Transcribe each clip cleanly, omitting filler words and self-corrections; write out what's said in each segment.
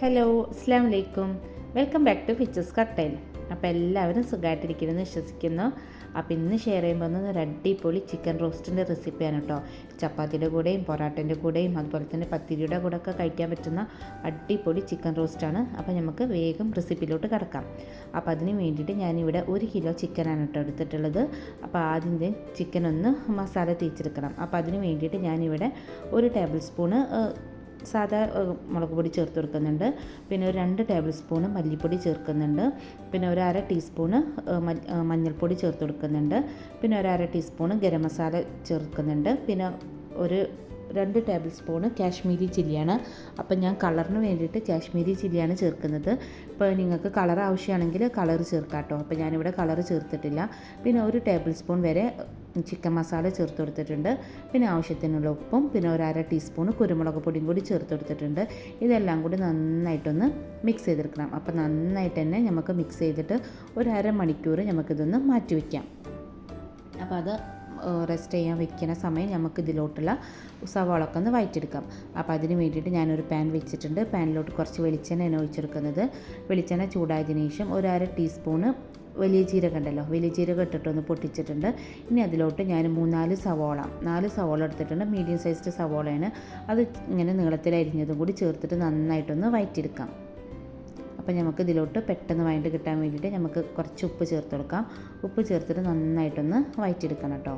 Hello, അസ്സാം വലൈക്കും. Welcome back to ഫിച്ചസ് കട്ടയിൽ. അപ്പോൾ എല്ലാവരും സുഖമായിട്ടിരിക്കുമെന്ന് വിശ്വസിക്കുന്നു. അപ്പോൾ ഇന്ന് ഷെയർ ചെയ്യുമ്പോൾ ഒരു അടിപൊളി ചിക്കൻ റോസ്റ്റിൻ്റെ റെസിപ്പിയാണ് കേട്ടോ. ചപ്പാത്തിയുടെ കൂടെയും പൊറാട്ടൻ്റെ കൂടെയും അതുപോലെ തന്നെ പത്തിരിയുടെ കൂടെ ഒക്കെ കഴിക്കാൻ പറ്റുന്ന അടിപൊളി ചിക്കൻ റോസ്റ്റാണ്. അപ്പോൾ നമുക്ക് വേഗം റെസിപ്പിയിലോട്ട് കിടക്കാം. അപ്പോൾ അതിന് വേണ്ടിയിട്ട് ഞാനിവിടെ 1 കിലോ ചിക്കനാണ് കേട്ടോ എടുത്തിട്ടുള്ളത്. അപ്പോൾ ആദ്യം ചിക്കൻ ഒന്ന് മസാല തേച്ചെടുക്കണം. അപ്പോൾ അതിന് വേണ്ടിയിട്ട് ഞാനിവിടെ 1 ടേബിൾ സ്പൂണ് സാധാ മുളക് പൊടി ചേർത്ത് കൊടുക്കുന്നുണ്ട്. പിന്നെ ഒരു 2 ടേബിൾ സ്പൂണ് മല്ലിപ്പൊടി ചേർക്കുന്നുണ്ട്. പിന്നെ ഒരു 1/2 ടീസ്പൂണ് മഞ്ഞൾപ്പൊടി ചേർത്ത് കൊടുക്കുന്നുണ്ട്. പിന്നെ ഒരു 1/2 ടീസ്പൂണ് ഗരം മസാല ചേർക്കുന്നുണ്ട്. പിന്നെ ഒരു 2 ടേബിൾ സ്പൂണ് കാശ്മീരി ചില്ലിയാണ്. അപ്പം ഞാൻ കളറിന് വേണ്ടിയിട്ട് കാശ്മീരി ചില്ലിയാണ് ചേർക്കുന്നത്. ഇപ്പോൾ നിങ്ങൾക്ക് കളർ ആവശ്യമാണെങ്കിൽ കളർ ചേർക്കാം കേട്ടോ. അപ്പോൾ ഞാനിവിടെ കളർ ചേർത്തിട്ടില്ല. പിന്നെ 1 ടേബിൾ സ്പൂൺ വരെ ചിക്കൻ മസാല ചേർത്ത് കൊടുത്തിട്ടുണ്ട്. പിന്നെ ആവശ്യത്തിനുള്ള ഉപ്പും പിന്നെ ഒരു 1/2 ടീസ്പൂൺ കുരുമുളക് പൊടിയും കൂടി ചേർത്ത് കൊടുത്തിട്ടുണ്ട്. ഇതെല്ലാം കൂടി നന്നായിട്ടൊന്ന് മിക്സ് ചെയ്തെടുക്കണം. അപ്പോൾ നന്നായിട്ട് തന്നെ നമുക്ക് മിക്സ് ചെയ്തിട്ട് ഒരു 1/2 മണിക്കൂർ നമുക്കിതൊന്ന് മാറ്റി വയ്ക്കാം. അപ്പോൾ അത് റെസ്റ്റ് ചെയ്യാൻ വെക്കുന്ന സമയം നമുക്ക് ഇതിലോട്ടുള്ള സവാളൊക്കെ ഒന്ന് വഴറ്റിയെടുക്കാം. അപ്പോൾ അതിന് വേണ്ടിയിട്ട് ഞാനൊരു പാൻ വെച്ചിട്ടുണ്ട്. പാനിലോട്ട് കുറച്ച് വെളിച്ചെണ്ണയാണ് ഒഴിച്ചെടുക്കുന്നത്. വെളിച്ചെണ്ണ ചൂടായതിനു ശേഷം ഒരു 1/2 ടീസ്പൂണ് വലിയ ജീരകം ഉണ്ടല്ലോ, വലിയ ജീരകം ഇട്ടിട്ടൊന്ന് പൊട്ടിച്ചിട്ടുണ്ട്. ഇനി അതിലോട്ട് ഞാൻ 4 സവോള എടുത്തിട്ടുണ്ട്. മീഡിയം സൈസ്ഡ് സവോളയാണ്. അത് ഇങ്ങനെ നീളത്തിൽ അരിഞ്ഞതും കൂടി ചേർത്തിട്ട് നന്നായിട്ടൊന്ന് വഴറ്റിയെടുക്കാം. അപ്പോൾ നമുക്ക് ഇതിലോട്ട് പെട്ടെന്ന് വഴണ്ട് കിട്ടാൻ വേണ്ടിയിട്ട് നമുക്ക് കുറച്ച് ഉപ്പ് ചേർത്ത് കൊടുക്കാം. ഉപ്പ് ചേർത്തിട്ട് നന്നായിട്ടൊന്ന് വഴറ്റിയെടുക്കണം കേട്ടോ.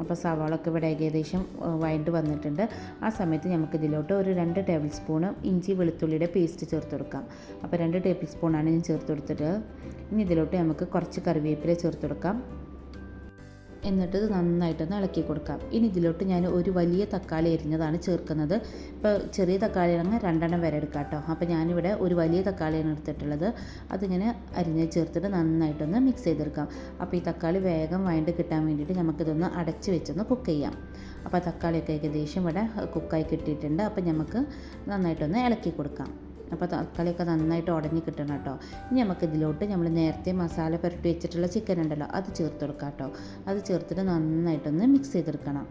അപ്പോൾ സവാളൊക്കെ ഇവിടെ ഏകദേശം വഴണ്ട് വന്നിട്ടുണ്ട്. ആ സമയത്ത് നമുക്ക് ഇതിലോട്ട് ഒരു 2 ടേബിൾ സ്പൂണ് ഇഞ്ചി വെളുത്തുള്ളിയുടെ പേസ്റ്റ് ചേർത്ത് കൊടുക്കാം. അപ്പോൾ 2 ടേബിൾ സ്പൂണാണ് ഞാൻ ചേർത്ത് കൊടുത്തിട്ട്. ഇനി ഇതിലോട്ട് നമുക്ക് കുറച്ച് കറിവേപ്പില ചേർത്ത് കൊടുക്കാം. എന്നിട്ട് നന്നായിട്ടൊന്ന് ഇളക്കി കൊടുക്കാം. ഇനി ഇതിലോട്ട് ഞാൻ ഒരു വലിയ തക്കാളി അരിഞ്ഞതാണ് ചേർക്കുന്നത്. ഇപ്പോൾ ചെറിയ തക്കാളി ആണെങ്കിൽ 2 വരെ എടുക്കാം കേട്ടോ. അപ്പോൾ ഞാനിവിടെ ഒരു വലിയ തക്കാളിയാണ് എടുത്തിട്ടുള്ളത്. അതിങ്ങനെ അരിഞ്ഞ് ചേർത്തിട്ട് നന്നായിട്ടൊന്ന് മിക്സ് ചെയ്തെടുക്കാം. അപ്പോൾ ഈ തക്കാളി വേഗം വഴണ്ട് കിട്ടാൻ വേണ്ടിയിട്ട് നമുക്കിതൊന്ന് അടച്ച് വെച്ചൊന്ന് കുക്ക് ചെയ്യാം. അപ്പോൾ തക്കാളിയൊക്കെ ഏകദേശം ഇവിടെ കുക്കായി കിട്ടിയിട്ടുണ്ട്. അപ്പോൾ നമുക്ക് നന്നായിട്ടൊന്ന് ഇളക്കി കൊടുക്കാം. അപ്പോൾ തക്കാളിയൊക്കെ നന്നായിട്ട് ഉടഞ്ഞ് കിട്ടണം കേട്ടോ. ഇനി നമുക്ക് ഇതിലോട്ട് നമ്മൾ നേരത്തെ മസാല പുരട്ടി വെച്ചിട്ടുള്ള ചിക്കൻ ഉണ്ടല്ലോ, അത് ചേർത്ത് കൊടുക്കാം കേട്ടോ. അത് ചേർത്തിട്ട് നന്നായിട്ടൊന്ന് മിക്സ് ചെയ്തെടുക്കണം.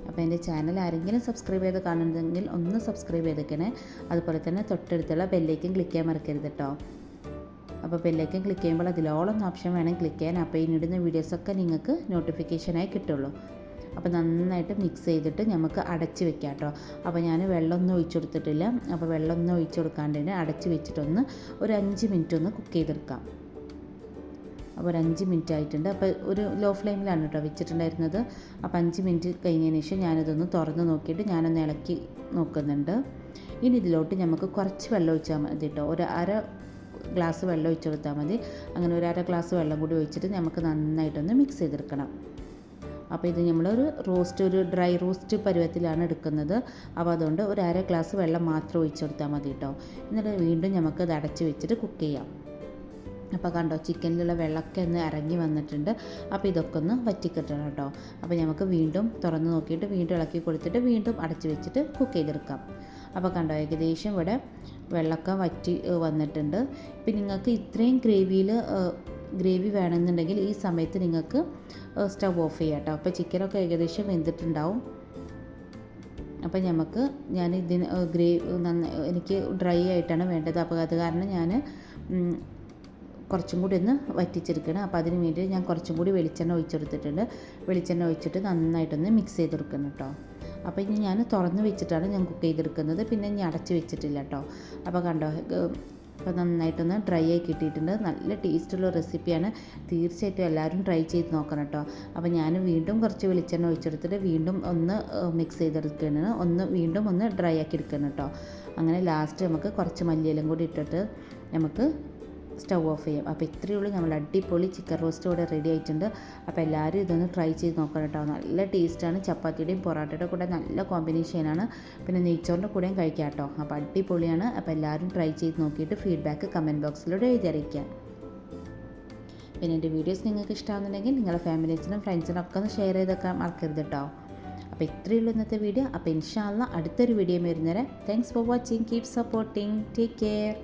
അപ്പോൾ എൻ്റെ ചാനൽ ആരെങ്കിലും സബ്സ്ക്രൈബ് ചെയ്ത് കാണുന്നുണ്ടെങ്കിൽ ഒന്ന് സബ്സ്ക്രൈബ് ചെയ്തേക്കണേ. അതുപോലെ തന്നെ തൊട്ടടുത്തുള്ള ബെല്ലേക്കും ക്ലിക്ക് ചെയ്യാൻ മറക്കരുത് കേട്ടോ. അപ്പോൾ ബെല്ലേക്കും ക്ലിക്ക് ചെയ്യുമ്പോൾ അതിലോളം ഓപ്ഷൻ വേണം ക്ലിക്ക് ചെയ്യാൻ. അപ്പോൾ ഇനിയിടുന്ന വീഡിയോസൊക്കെ നിങ്ങൾക്ക് നോട്ടിഫിക്കേഷനായി കിട്ടുള്ളൂ. അപ്പോൾ നന്നായിട്ട് മിക്സ് ചെയ്തിട്ട് നമുക്ക് അടച്ച് വെക്കാം കേട്ടോ. അപ്പോൾ ഞാൻ വെള്ളമൊന്നും ഒഴിച്ചു കൊടുത്തിട്ടില്ല. അപ്പോൾ വെള്ളമൊന്നും ഒഴിച്ചു കൊടുക്കാണ്ട് തന്നെ അടച്ച് വെച്ചിട്ടൊന്ന് ഒരു 5 മിനിറ്റ് ഒന്ന് കുക്ക് ചെയ്തെടുക്കാം. അപ്പോൾ ഒരു 5 മിനിറ്റ് ആയിട്ടുണ്ട്. അപ്പോൾ ഒരു ലോ ഫ്ലെയിമിലാണ് കേട്ടോ വെച്ചിട്ടുണ്ടായിരുന്നത്. അപ്പോൾ 5 മിനിറ്റ് കഴിഞ്ഞതിന് ശേഷം ഞാനിതൊന്ന് തുറന്ന് നോക്കിയിട്ട് ഞാനൊന്ന് ഇളക്കി നോക്കുന്നുണ്ട്. ഇനി ഇതിലോട്ട് നമുക്ക് കുറച്ച് വെള്ളം ഒഴിച്ചാൽ മതി കേട്ടോ. ഒരു 1/2 ഗ്ലാസ് വെള്ളം ഒഴിച്ചു കൊടുത്താൽ മതി. അങ്ങനെ ഒരു 1/2 ഗ്ലാസ് വെള്ളം കൂടി ഒഴിച്ചിട്ട് നമുക്ക് നന്നായിട്ടൊന്ന് മിക്സ് ചെയ്തെടുക്കണം. അപ്പോൾ ഇത് നമ്മളൊരു ഡ്രൈ റോസ്റ്റ് പരുവത്തിലാണ് എടുക്കുന്നത്. അപ്പോൾ അതുകൊണ്ട് ഒരു 1/2 ഗ്ലാസ് വെള്ളം മാത്രം ഒഴിച്ചു കൊടുത്താൽ മതി കേട്ടോ. എന്നിട്ട് വീണ്ടും നമുക്ക് ഇത് അടച്ച് വെച്ചിട്ട് കുക്ക് ചെയ്യാം. അപ്പോൾ കണ്ടോ, ചിക്കനിലുള്ള വെള്ളമൊക്കെ ഒന്ന് ഇറങ്ങി വന്നിട്ടുണ്ട്. അപ്പോൾ ഇതൊക്കെ ഒന്ന് വറ്റിക്കിട്ടണം കേട്ടോ. അപ്പോൾ നമുക്ക് വീണ്ടും തുറന്ന് നോക്കിയിട്ട് വീണ്ടും ഇളക്കി കൊടുത്തിട്ട് വീണ്ടും അടച്ച് വെച്ചിട്ട് കുക്ക് ചെയ്തെടുക്കാം. അപ്പോൾ കണ്ടോ, ഏകദേശം ഇവിടെ വെള്ളമൊക്കെ വറ്റി വന്നിട്ടുണ്ട്. ഇപ്പം നിങ്ങൾക്ക് ഇത്രയും ഗ്രേവി വേണമെന്നുണ്ടെങ്കിൽ ഈ സമയത്ത് നിങ്ങൾക്ക് സ്റ്റവ് ഓഫ് ചെയ്യാം കേട്ടോ. അപ്പോൾ ചിക്കനൊക്കെ ഏകദേശം വെന്തിട്ടുണ്ടാവും. അപ്പോൾ എനിക്ക് ഡ്രൈ ആയിട്ടാണ് വേണ്ടത്. അപ്പോൾ അത് കാരണം ഞാൻ കുറച്ചും കൂടി ഒന്ന് വറ്റിച്ചെടുക്കണം. അപ്പോൾ അതിന് വേണ്ടി ഞാൻ കുറച്ചും കൂടി വെളിച്ചെണ്ണ ഒഴിച്ചെടുത്തിട്ടുണ്ട്. വെളിച്ചെണ്ണ ഒഴിച്ചിട്ട് നന്നായിട്ടൊന്ന് മിക്സ് ചെയ്തെടുക്കണം കേട്ടോ. അപ്പോൾ ഇനി ഞാൻ തുറന്ന് വെച്ചിട്ടാണ് ഞാൻ കുക്ക് ചെയ്തെടുക്കുന്നത്. പിന്നെ ഇനി അടച്ച് വെച്ചിട്ടില്ല കേട്ടോ. അപ്പോൾ കണ്ടോ, അപ്പോൾ നന്നായിട്ടൊന്ന് ഡ്രൈ ആയി കിട്ടിയിട്ടുണ്ട്. നല്ല ടേസ്റ്റുള്ള റെസിപ്പിയാണ്. തീർച്ചയായിട്ടും എല്ലാവരും ട്രൈ ചെയ്ത് നോക്കണം കേട്ടോ. അപ്പോൾ ഞാൻ വീണ്ടും കുറച്ച് വെളിച്ചെണ്ണ ഒഴിച്ചെടുത്തിട്ട് വീണ്ടും ഒന്ന് മിക്സ് ചെയ്തെടുക്കുകയാണ്. വീണ്ടും ഒന്ന് ഡ്രൈ ആക്കി എടുക്കണം കേട്ടോ. അങ്ങനെ ലാസ്റ്റ് നമുക്ക് കുറച്ച് മല്ലിയിലും കൂടി ഇട്ടിട്ട് നമുക്ക് സ്റ്റവ് ഓഫ് ചെയ്യാം. അപ്പോൾ ഇത്രയേ ഉള്ളൂ, നമ്മൾ അടിപൊളി ചിക്കൻ റോസ്റ്റ് ഇവിടെ റെഡി ആയിട്ടുണ്ട്. അപ്പോൾ എല്ലാവരും ഇതൊന്ന് ട്രൈ ചെയ്ത് നോക്കണം കേട്ടോ. നല്ല ടേസ്റ്റാണ്. ചപ്പാത്തിയുടെയും പൊറാട്ടയുടെ കൂടെ നല്ല കോമ്പിനേഷനാണ്. പിന്നെ നെയ്ച്ചോറിൻ്റെ കൂടെയും കഴിക്കാം കേട്ടോ. അപ്പോൾ അടിപൊളിയാണ്. അപ്പോൾ എല്ലാവരും ട്രൈ ചെയ്ത് നോക്കിയിട്ട് ഫീഡ്ബാക്ക് കമൻറ്റ് ബോക്സിലൂടെ എഴുതി അറിയിക്കാം. പിന്നെ എൻ്റെ വീഡിയോസ് നിങ്ങൾക്ക് ഇഷ്ടമാകുന്നുണ്ടെങ്കിൽ നിങ്ങളുടെ ഫാമിലീസിനും ഫ്രണ്ട്സിനും ഒക്കെ ഒന്ന് ഷെയർ ചെയ്തൊക്കെ മറക്കരുത് കേട്ടോ. അപ്പോൾ ഇത്രയേ ഉള്ളൂ ഇന്നത്തെ വീഡിയോ. അപ്പോൾ ഇൻഷാ അല്ലാഹ് അടുത്തൊരു വീഡിയോ വരുന്നവരെ thanks for watching. Keep supporting. Take care.